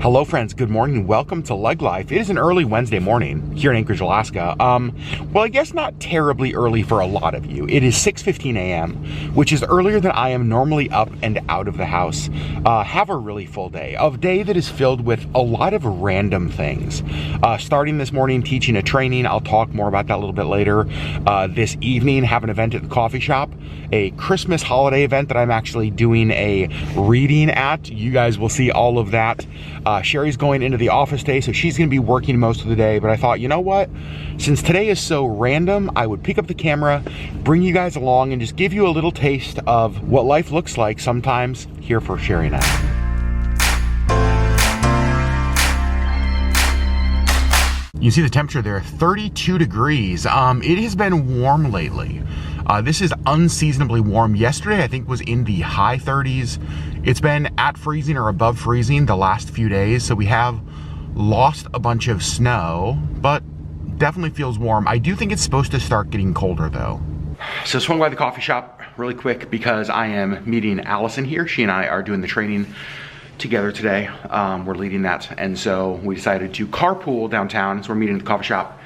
Hello friends, good morning. Welcome to LeggLife. It is an early Wednesday morning here in Anchorage, Alaska. Well, I guess not terribly early for a lot of you. It is 6:15 a.m., which is earlier than I am normally up and out of the house. Have a really full day. A day that is filled with a lot of random things. Starting this morning, teaching a training. I'll talk more about that a little bit later. This evening, have an event at the coffee shop. A Christmas holiday event that I'm actually doing a reading at. You guys will see all of that. Sherri's going into the office today, so she's gonna be working most of the day, but I thought, you know what? Since today is so random, I would pick up the camera, bring you guys along, and just give you a little taste of what life looks like sometimes here for Sherri and I. You see the temperature there, 32 degrees. It has been warm lately. This is unseasonably warm. Yesterday, I think, was in the high 30s. It's been at freezing or above freezing the last few days, so we have lost a bunch of snow, but definitely feels warm. I do think it's supposed to start getting colder, though. So swung by the coffee shop really quick because I am meeting Allison here. She and I are doing the training together today. We're leading that, and so we decided to carpool downtown, so we're meeting at the coffee shop.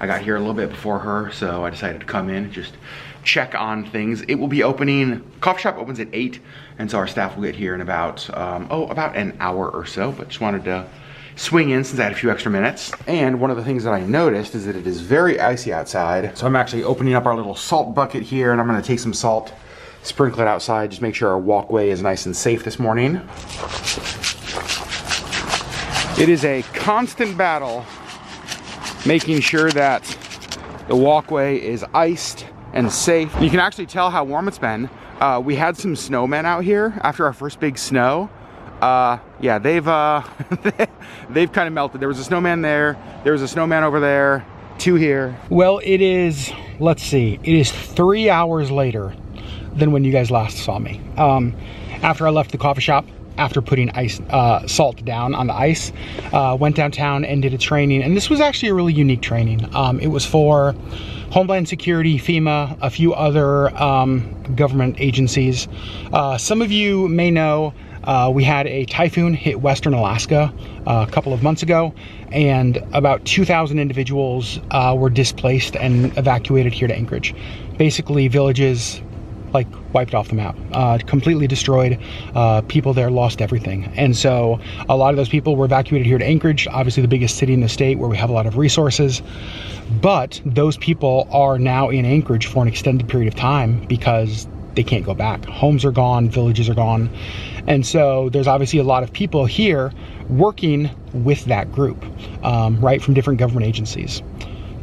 I got here a little bit before her, so I decided to come in and just check on things. It will be opening, coffee shop opens at 8, and so our staff will get here in about an hour or so, but just wanted to swing in since I had a few extra minutes. And one of the things that I noticed is that it is very icy outside, so I'm actually opening up our little salt bucket here, and I'm gonna take some salt, sprinkle it outside, just make sure our walkway is nice and safe this morning. It is a constant battle making sure that the walkway is iced and safe. You can actually tell how warm it's been. We had some snowmen out here after our first big snow. Yeah, they've they've kind of melted. There was a snowman there. There was a snowman over there. 2 here. Well, it is, let's see, it is 3 hours later than when you guys last saw me. After I left the coffee shop, after putting salt down on the ice, went downtown and did a training. And this was actually a really unique training. It was for Homeland Security, FEMA, a few other government agencies. Some of you may know we had a typhoon hit Western Alaska a couple of months ago, and about 2,000 individuals were displaced and evacuated here to Anchorage. Basically, villages like wiped off the map, completely destroyed. People there lost everything. And so a lot of those people were evacuated here to Anchorage, obviously the biggest city in the state where we have a lot of resources. But those people are now in Anchorage for an extended period of time because they can't go back. Homes are gone, villages are gone. And so there's obviously a lot of people here working with that group, right, from different government agencies.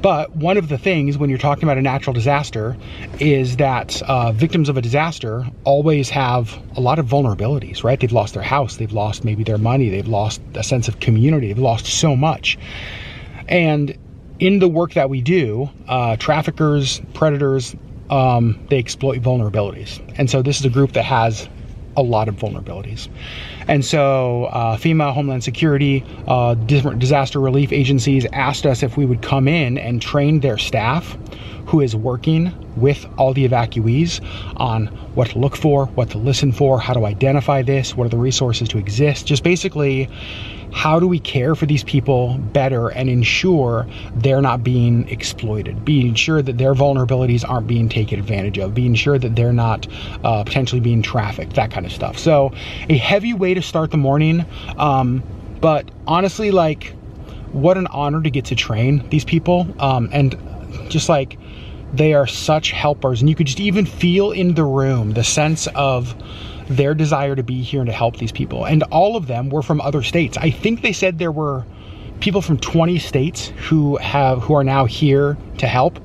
But one of the things when you're talking about a natural disaster is that victims of a disaster always have a lot of vulnerabilities, right? They've lost their house, they've lost maybe their money, they've lost a sense of community, they've lost so much. And in the work that we do, traffickers, predators, they exploit vulnerabilities. And so this is a group that has a lot of vulnerabilities. And so FEMA, Homeland Security, different disaster relief agencies asked us if we would come in and train their staff who is working with all the evacuees on what to look for, what to listen for, how to identify this, what are the resources to exist, just basically how do we care for these people better and ensure they're not being exploited, being sure that their vulnerabilities aren't being taken advantage of, being sure that they're not potentially being trafficked, that kind of stuff. So a heavy way to start the morning, but honestly, like, what an honor to get to train these people, and just like they are such helpers, and you could just even feel in the room the sense of their desire to be here and to help these people. And all of them were from other states. I think they said there were people from 20 states who are now here to help,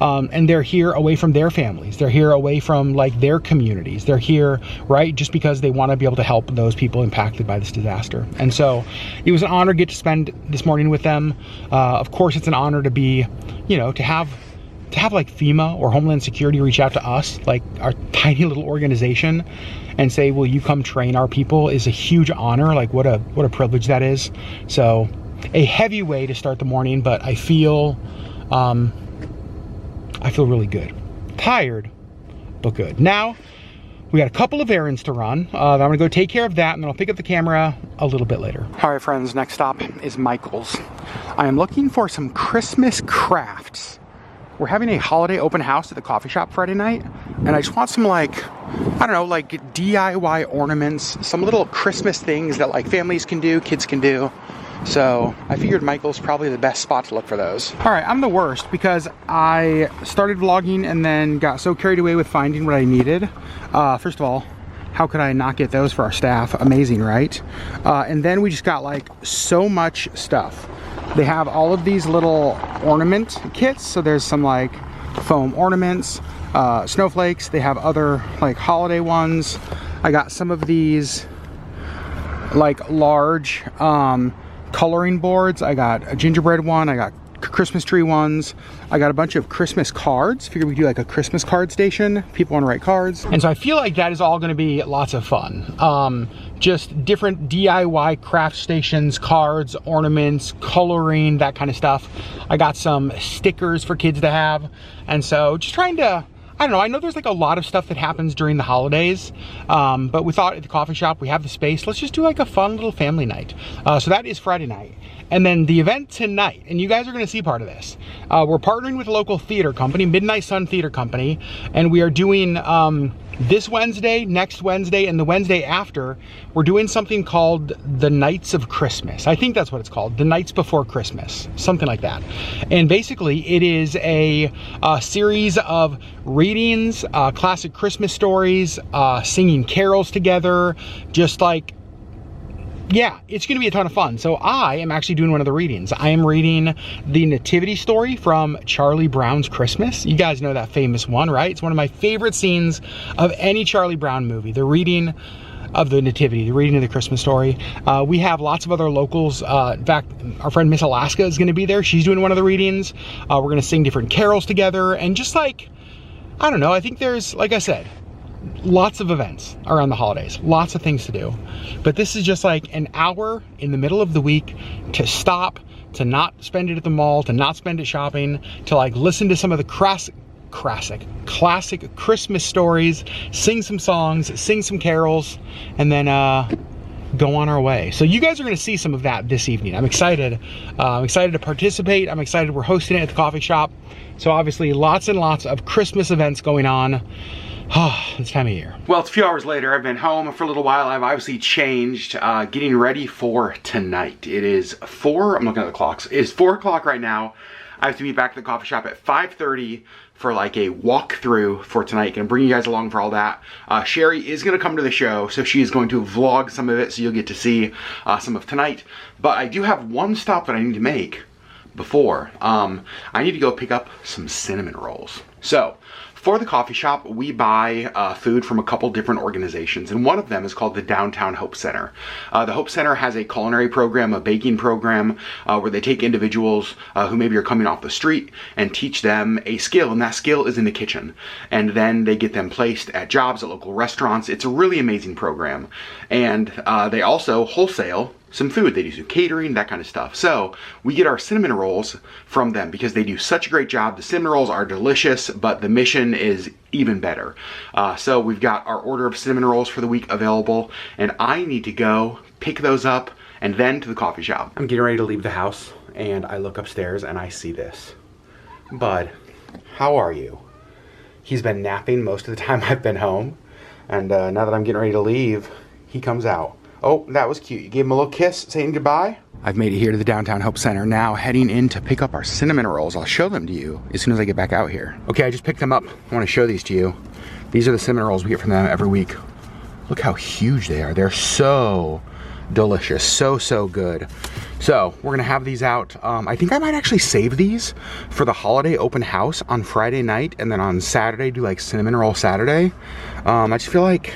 and they're here away from their families, they're here away from like their communities, they're here, right, just because they want to be able to help those people impacted by this disaster. And so it was an honor to get to spend this morning with them. Of course, it's an honor to be, you know, to have like FEMA or Homeland Security reach out to us, like our tiny little organization, and say, will you come train our people, is a huge honor. Like what a privilege that is. So a heavy way to start the morning, but I feel really good. Tired, but good. Now We got a couple of errands to run. I'm gonna go take care of that, and then I'll pick up the camera a little bit later. All right, friends, next stop is Michael's. I am looking for some Christmas crafts. We're having a holiday open house at the coffee shop Friday night, and I just want some, like, I don't know, like DIY ornaments, some little Christmas things that like families can do, kids can do. So I figured Michael's probably the best spot to look for those. All right, I'm the worst because I started vlogging and then got so carried away with finding what I needed. First of all, how could I not get those for our staff? Amazing, right? And then we just got like so much stuff. They have all of these little ornament kits. So there's some like foam ornaments, snowflakes. They have other like holiday ones. I got some of these like large coloring boards. I got a gingerbread one. I got Christmas tree ones. I got a bunch of Christmas cards. Figured we do like a Christmas card station. People want to write cards. And so I feel like that is all going to be lots of fun. Just different DIY craft stations, cards, ornaments, coloring, that kind of stuff. I got some stickers for kids to have. And so just trying to, I don't know, I know there's like a lot of stuff that happens during the holidays, but we thought at the coffee shop, we have the space, let's just do like a fun little family night. So that is Friday night. And then the event tonight, and you guys are gonna see part of this. We're partnering with a local theater company, Midnight Sun Theater Company, and we are doing this Wednesday, next Wednesday, and the Wednesday after, we're doing something called the Nights of Christmas. I think that's what it's called, the Nights Before Christmas, something like that. And basically it is a series of readings, classic Christmas stories, singing carols together, just like, yeah, it's gonna be a ton of fun. So I am actually doing one of the readings. I am reading the nativity story from Charlie Brown's Christmas. You guys know that famous one, right? It's one of my favorite scenes of any Charlie Brown movie, the reading of the nativity, the reading of the Christmas story. We have lots of other locals. In fact, our friend Miss Alaska is gonna be there. She's doing one of the readings. We're gonna sing different carols together, and just like, I don't know, I think there's, like I said, lots of events around the holidays, lots of things to do. But this is just like an hour in the middle of the week to stop, to not spend it at the mall, to not spend it shopping, to like listen to some of the classic Christmas stories, sing some songs, sing some carols, and then go on our way. So you guys are gonna see some of that this evening. I'm excited. I'm excited to participate. I'm excited we're hosting it at the coffee shop. So obviously lots and lots of Christmas events going on. This time of year. Well, it's a few hours later. I've been home for a little while. I've obviously changed, getting ready for tonight. It is 4, I'm looking at the clocks. It is 4 o'clock right now. I have to be back at the coffee shop at 5:30 for like a walkthrough for tonight. Gonna bring you guys along for all that. Sherri is gonna come to the show, so she is going to vlog some of it, so you'll get to see some of tonight. But I do have one stop that I need to make before. I need to go pick up some cinnamon rolls. So, for the coffee shop, we buy food from a couple different organizations, and one of them is called the Downtown Hope Center. The Hope Center has a culinary program, a baking program, where they take individuals who maybe are coming off the street and teach them a skill, and that skill is in the kitchen. And then they get them placed at jobs at local restaurants. It's a really amazing program. And they also wholesale some food. They do some catering, that kind of stuff. So we get our cinnamon rolls from them because they do such a great job. The cinnamon rolls are delicious, but the mission is even better. So we've got our order of cinnamon rolls for the week available, and I need to go pick those up and then to the coffee shop. I'm getting ready to leave the house, and I look upstairs and I see this. Bud, how are you? He's been napping most of the time I've been home, and now that I'm getting ready to leave, he comes out. Oh, that was cute. You gave him a little kiss saying goodbye. I've made it here to the Downtown Hope Center, now heading in to pick up our cinnamon rolls. I'll show them to you as soon as I get back out here. Okay, I just picked them up. I want to show these to you. These are the cinnamon rolls we get from them every week. Look how huge they are. They're so delicious, so good. So we're gonna have these out. I think I might actually save these for the holiday open house on Friday night, and then on Saturday do like cinnamon roll Saturday. I just feel like,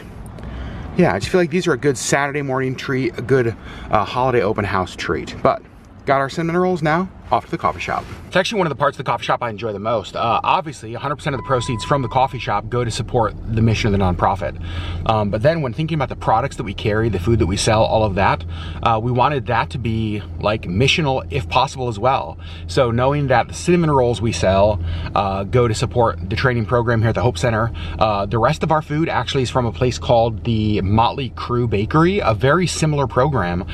yeah, I just feel like these are a good Saturday morning treat, a good holiday open house treat. But got our cinnamon rolls now. off to the coffee shop. It's actually one of the parts of the coffee shop I enjoy the most. Obviously, 100% of the proceeds from the coffee shop go to support the mission of the nonprofit. But then when thinking about the products that we carry, the food that we sell, all of that, we wanted that to be like missional if possible as well. So knowing that the cinnamon rolls we sell go to support the training program here at the Hope Center, the rest of our food actually is from a place called the Motley Crew Bakery, a very similar program.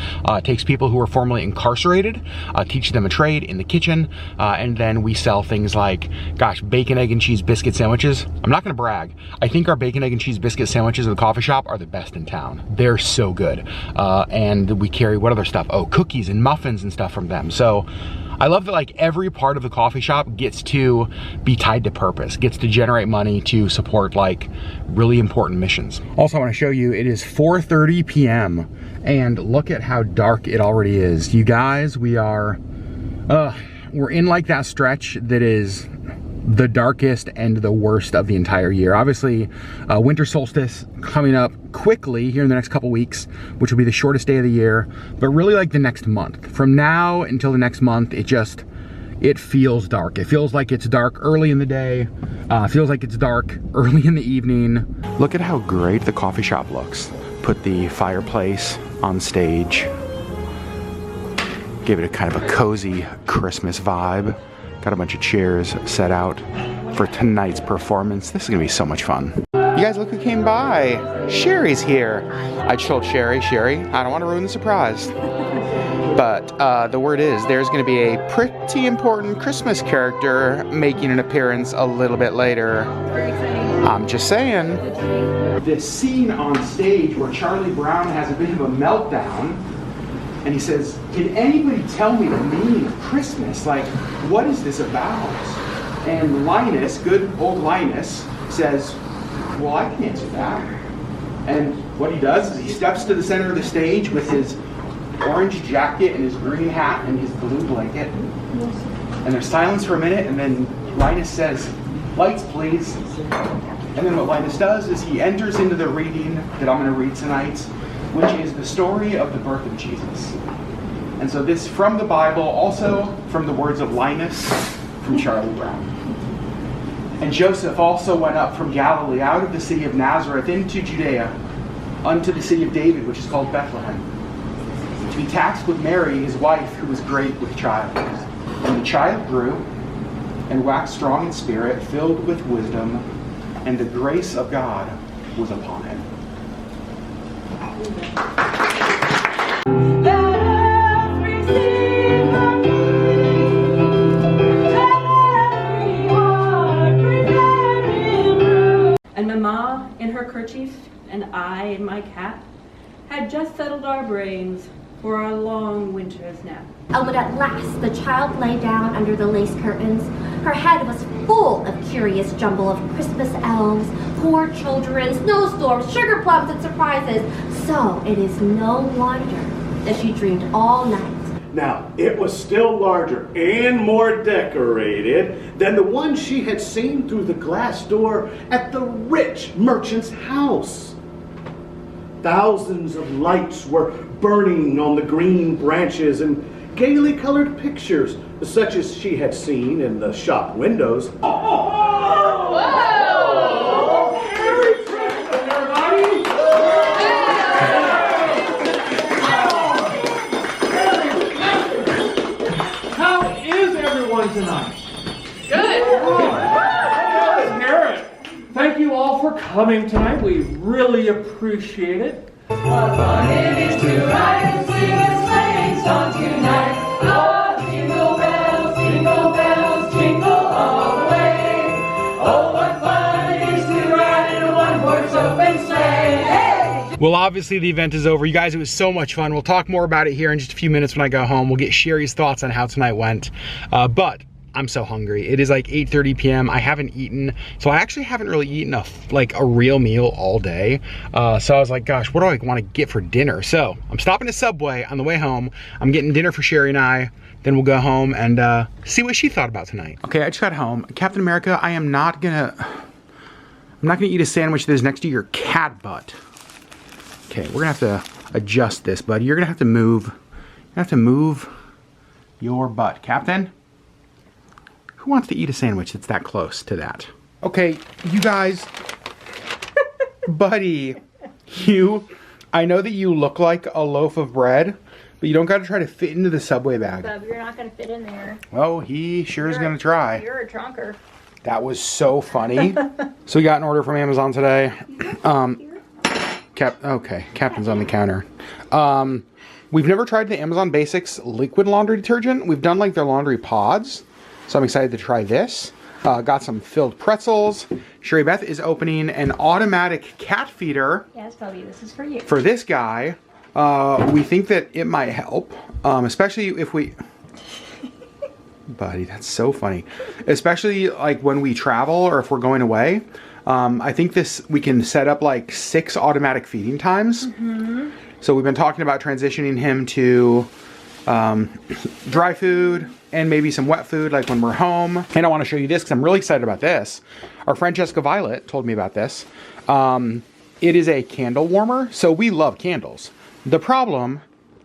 Takes people who are formerly incarcerated, teaches them a trade in the kitchen, and then we sell things like, gosh, bacon, egg, and cheese biscuit sandwiches. I'm not gonna brag. I think our bacon, egg, and cheese biscuit sandwiches at the coffee shop are the best in town. They're so good. And we carry what other stuff? Oh, cookies and muffins and stuff from them. So I love that like every part of the coffee shop gets to be tied to purpose, gets to generate money to support like really important missions. Also, I want to show you, it is 4:30 p.m. and look at how dark it already is. You guys, we're in like that stretch that is the darkest and the worst of the entire year. Obviously, winter solstice coming up quickly here in the next couple weeks, which will be the shortest day of the year, but really like the next month. From now until the next month, it feels dark. It feels like it's dark early in the day, feels like it's dark early in the evening. Look at how great the coffee shop looks. Put the fireplace on stage, give it a kind of a cozy Christmas vibe. Got a bunch of chairs set out for tonight's performance. This is gonna be so much fun. You guys, look who came by. Sherri's here. I just told Sherri, I don't want to ruin the surprise. But the word is there's gonna be a pretty important Christmas character making an appearance a little bit later. Very exciting. I'm just saying. This scene on stage where Charlie Brown has a bit of a meltdown and he says, can anybody tell me the meaning of Christmas? Like, what is this about? And Linus, good old Linus, says, well, I can answer that. And what he does is he steps to the center of the stage with his orange jacket and his green hat and his blue blanket. And there's silence for a minute, and then Linus says, lights please. And then what Linus does is he enters into the reading that I'm going to read tonight, which is the story of the birth of Jesus. And so this from the Bible, also from the words of Linus, from Charlie Brown. And Joseph also went up from Galilee out of the city of Nazareth into Judea, unto the city of David, which is called Bethlehem, to be taxed with Mary, his wife, who was great with child. And the child grew, and waxed strong in spirit, filled with wisdom, and the grace of God was upon him. And Mama in her kerchief, and I and my cat had just settled our brains for our long winter's nap. Oh, but at last the child lay down under the lace curtains. Her head was full of curious jumble of Christmas elves, poor children, snowstorms, sugar plums, and surprises. So it is no wonder that she dreamed all night. Now, it was still larger and more decorated than the one she had seen through the glass door at the rich merchant's house. Thousands of lights were burning on the green branches, and gaily colored pictures, such as she had seen in the shop windows. Merry Christmas, everybody! How is everyone tonight? Good. Let's hear it. Thank you all for coming tonight. We really appreciate it. What fun it is to ride and sing a sleighing song tonight. Oh, jingle bells, jingle all the way. Oh, what fun it is to ride in a one-horse open sleigh. Hey! Well, obviously the event is over. You guys, it was so much fun. We'll talk more about it here in just a few minutes when I go home. We'll get Sherri's thoughts on how tonight went. But I'm so hungry. It is like 8:30 p.m. I haven't eaten, so I actually haven't really eaten a real meal all day. So I was like, gosh, what do I want to get for dinner? So I'm stopping at Subway on the way home. I'm getting dinner for Sherri and I. Then we'll go home and see what she thought about tonight. Okay, I just got home. Captain America, I'm not gonna eat a sandwich that is next to your cat butt. Okay, we're gonna have to adjust this, buddy. You're gonna have to move. your butt. Captain? Who wants to eat a sandwich that's that close to that? Okay, you guys. Buddy, I know that you look like a loaf of bread, but you don't got to try to fit into the Subway bag. Bub, you're not going to fit in there. Oh, he sure is going to try. You're a drunker. That was so funny. So we got an order from Amazon today. Captain's on the counter. We've never tried the Amazon Basics liquid laundry detergent. We've done like their laundry pods. So I'm excited to try this. Got some filled pretzels. Sherri Beth is opening an automatic cat feeder. Yes, Bubby, this is for you. For this guy. We think that it might help, especially if we... Buddy, that's so funny. Especially like when we travel or if we're going away. I think we can set up like 6 automatic feeding times. Mm-hmm. So we've been talking about transitioning him to dry food and maybe some wet food like when we're home. And I want to show you this because I'm really excited about this. Our friend Jessica Violet told me about this. It is a candle warmer. So we love candles. The problem,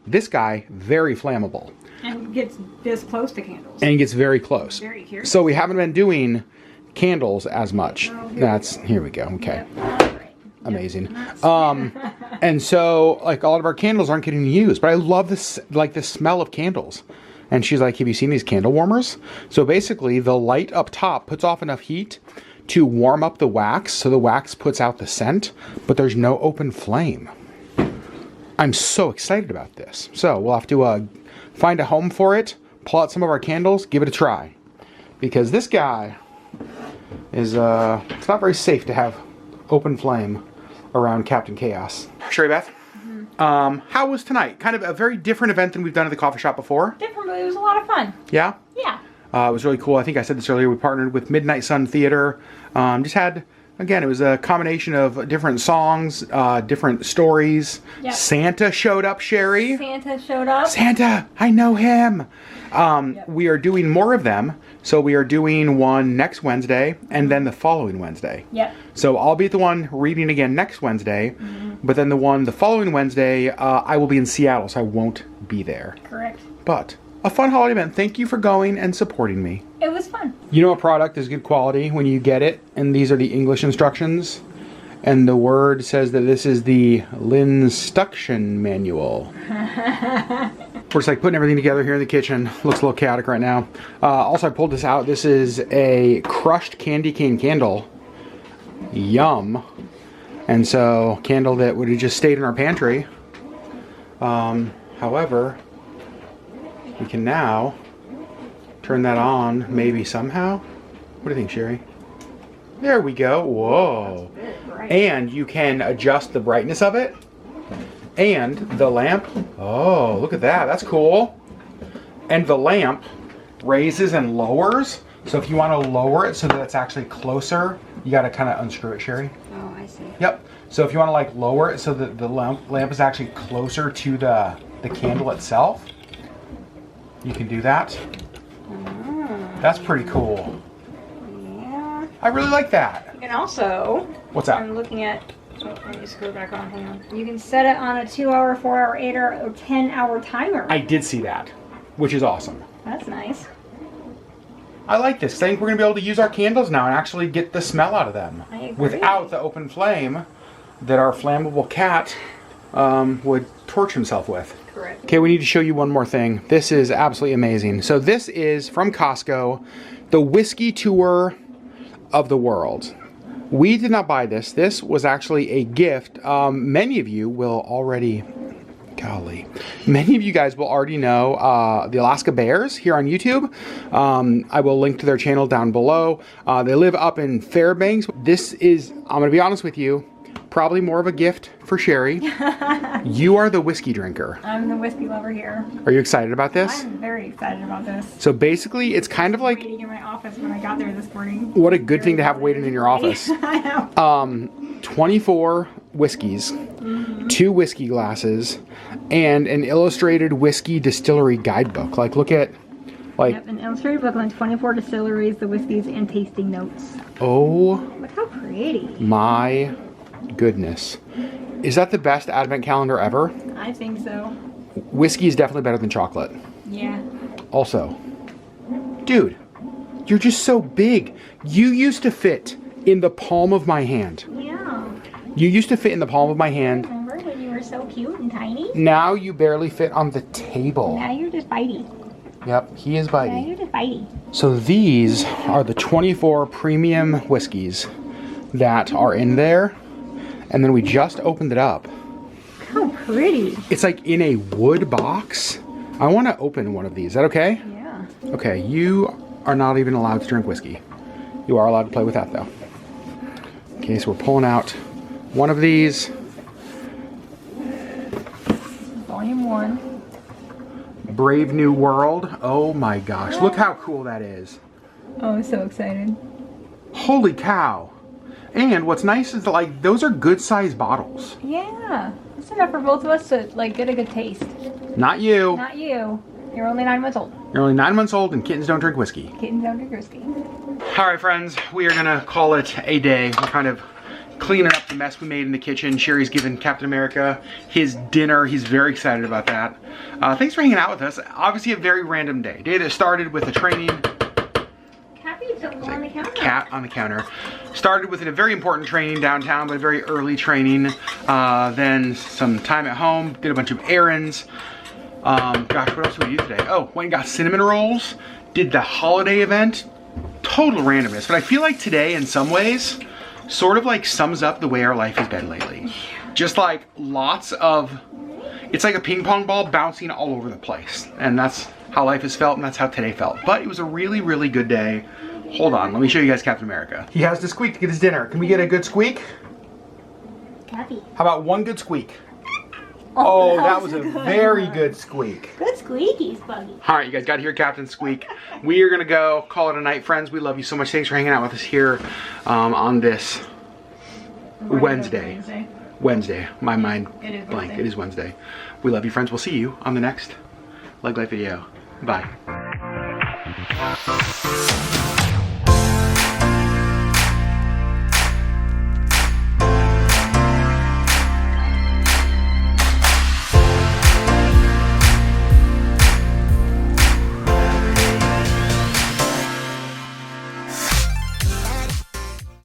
this guy, very flammable. And gets this close to candles. And gets very close. Very curious. So we haven't been doing candles as much. Here we go. Okay. Yep. Amazing. And so like a lot of our candles aren't getting used, but I love this, like the smell of candles. And she's like, have you seen these candle warmers? So basically the light up top puts off enough heat to warm up the wax. So the wax puts out the scent, but there's no open flame. I'm so excited about this. So we'll have to find a home for it, pull out some of our candles, give it a try. Because this guy is, it's not very safe to have open flame around Captain Chaos. Sherri Beth, how was tonight? Kind of a very different event than we've done at the coffee shop before. Different, but it was a lot of fun. Yeah? Yeah. It was really cool. I think I said this earlier. We partnered with Midnight Sun Theater. Just had... Again, it was a combination of different songs, different stories. Yep. Santa showed up, Sherri. Santa showed up. Santa, I know him. We are doing more of them. So we are doing one next Wednesday and then the following Wednesday. Yep. So I'll be at the one reading again next Wednesday. But then the one the following Wednesday, I will be in Seattle, so I won't be there. Correct. But a fun holiday event. Thank you for going and supporting me. It was fun. You know a product is good quality when you get it, and these are the English instructions, and the word says that this is the Linstuction manual. We're just like putting everything together here in the kitchen. Looks a little chaotic right now. Also, I pulled this out. This is a crushed candy cane candle. Yum. And so, candle that would have just stayed in our pantry. However, we can now turn that on, maybe somehow. What do you think, Sherri? There we go. Whoa. And you can adjust the brightness of it. And the lamp. Oh, look at that. That's cool. And the lamp raises and lowers. So if you want to lower it so that it's actually closer, you got to kind of unscrew it, Sherri. Oh, I see. Yep. So if you want to like lower it so that the lamp is actually closer to the candle itself, you can do that. That's pretty cool. Yeah. I really like that. And also, What's that? I'm looking at. Oh, let me screw it back on. Hang on. You can set it on a 2-hour, 4-hour, 8-hour, or 10-hour timer. I did see that, which is awesome. That's nice. I like this. I think we're going to be able to use our candles now and actually get the smell out of them I agree. without the open flame that our flammable cat would torch himself with. Correct. Okay, we need to show you one more thing. This is absolutely amazing. So this is from Costco, the whiskey tour of the world. We did not buy this. This was actually a gift. Many of you will already, many of you guys will already know the Alaska Bears here on YouTube. I will link to their channel down below. They live up in Fairbanks. This is, I'm gonna be honest with you, probably more of a gift for Sherri. You are the whiskey drinker. I'm the whiskey lover here. Are you excited about this? I'm very excited about this. So basically, it's kind of like... Waiting in my office when I got there this morning. What a good thing to have waiting in your office. I know. 24 whiskeys, 2 whiskey glasses, and an illustrated whiskey distillery guidebook. Like, look at... Like, Yep, an illustrated book on 24 distilleries, the whiskeys, and tasting notes. oh Look how pretty. my goodness. Is that the best advent calendar ever? I think so. Whiskey is definitely better than chocolate. Yeah. Also, dude, you're just so big. You used to fit in the palm of my hand. Yeah. You used to fit in the palm of my hand. Remember when you were so cute and tiny? Now you barely fit on the table. Now you're just bitey. Yep, he is Now bitey. you're just bitey. So these are the 24 premium whiskeys that are in there. And then we just opened it up. How pretty. It's like in a wood box. I want to open one of these. Is that okay? Yeah. Okay, you are not even allowed to drink whiskey. You are allowed to play with that though. Okay, so we're pulling out one of these. Volume 1. Brave New World. Oh my gosh, look how cool that is. Oh, I'm so excited. Holy cow. And what's nice is that, like, those are good sized bottles. Yeah. That's enough for both of us to, like, get a good taste. Not you. Not you. You're only 9 months old. You're only 9 months old and kittens don't drink whiskey. Kittens don't drink whiskey. All right, friends, we are gonna call it a day. We're kind of cleaning up the mess we made in the kitchen. Sherri's given Captain America his dinner. He's very excited about that. Thanks for hanging out with us. Obviously a very random day. Day that started with a training. On the counter. Cat on the counter. Started with a very important training downtown, but a very early training. Then some time at home, did a bunch of errands. Gosh, what else did we do today? Oh, went and got cinnamon rolls. Did the holiday event. Total randomness, but I feel like today in some ways sort of like sums up the way our life has been lately. Just like lots of, it's like a ping pong ball bouncing all over the place. And that's how life has felt, and that's how today felt. But it was a really, really good day. Hold on, let me show you guys Captain America. He has to squeak to get his dinner. Can we get a good squeak? Kathy. How about one good squeak? Oh, that was a very good squeak. Good squeakies, Buggy. All right, you guys got to hear Captain Squeak. We are going to go call it a night, friends. We love you so much. Thanks for hanging out with us here on this Wednesday. My mind blank. It is Wednesday. We love you, friends. We'll see you on the next LeggLife video. Bye.